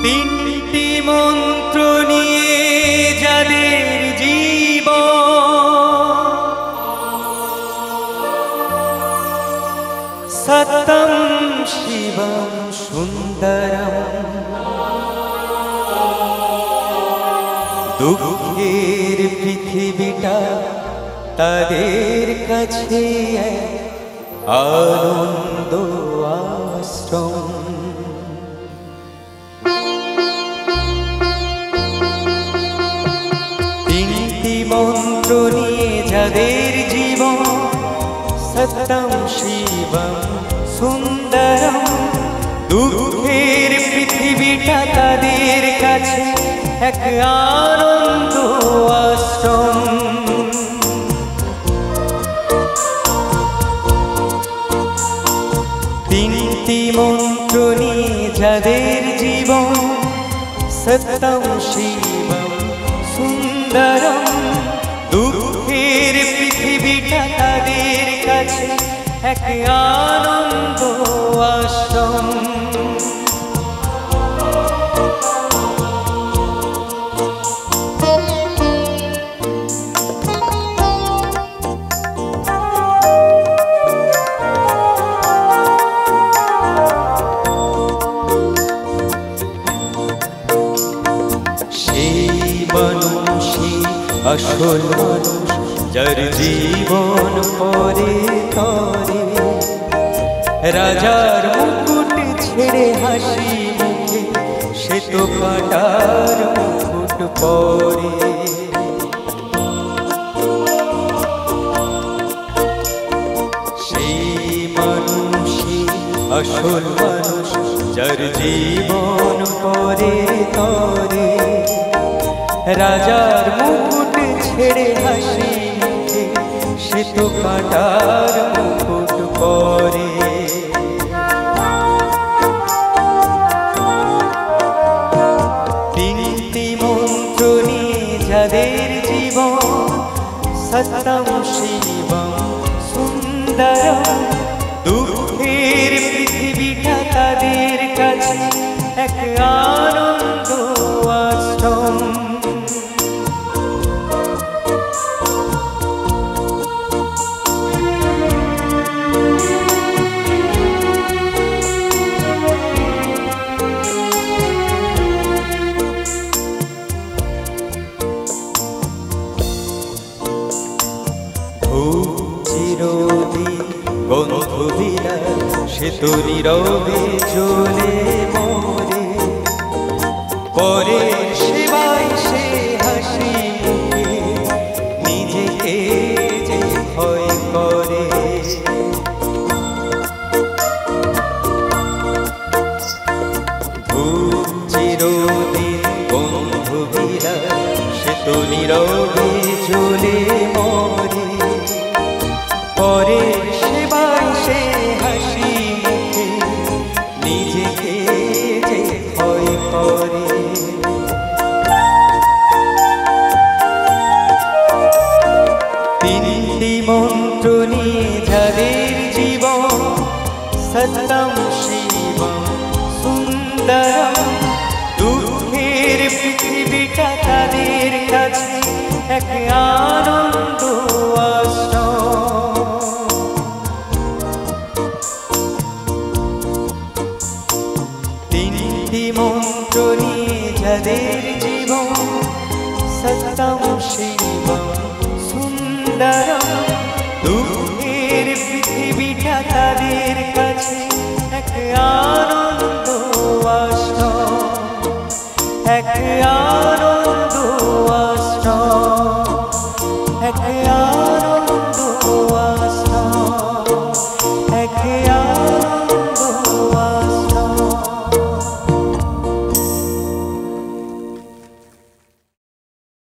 তিনটি মন্ত্র নিয়ে যাদের জীবন, সত্যম শিবম সুন্দরম। দুঃখের পৃথিবীটা তাদের কাছে আনন্দ আশ্রম। তিনটি মন্ত্র নিয়ে যাদের জীবন, সত্যম শিবম সুন্দরম। দুঃখের পৃথিবীটা তাদের কাছে এক আনন্দ আশ্রম। তিনটি মন্ত্র নিয়ে যাদের জীবন, সত্যম শিবম সুন্দরম। দুঃখের পৃথিবীটা তাদের কাছে এক আনন্দ আশ্রম। আসল মানুষ যার জীবন পরে তরে, রাজার মুকুট ছেড়ে হাসি মুখে সে তো কাটার মুকুট পরে। সেই মানুষই আসল মানুষ যার জীবন পরে তরে, রাজার মুকুট ছেড়ে হাসি মুখে সে তো কাটার মুকুট পরে। তিনটি মন্ত্র নিয়ে যাদের জীবন, সত্যম শিবম সুন্দরম। দুঃখের পৃথিবীটা তাদের কাছে এক আনন্দ আশ্রম। চিরদিন বন্ধু বিনা সে তো নীরবে জ্বলে মরে, পরের সেবায় সে হাসি মুখে নিজেকে যে ভয় করে। চিরদিন বন্ধু বিনা সে তো নীরবে জ্বলে মরে, পরের সেবায় সে হাসি মুখে নিজেকে যে ভয় করে। তিনটি মন্ত্র নিয়ে যাদের জীবন, সত্যম শিবম সুন্দরম। দুঃখের পৃথিবীটা তাদের কাছে এক আনন্দ আশ্রম। তিনটি মন্ত্র নিয়ে যাদের জীবন, সত্যম শিবম সুন্দরম।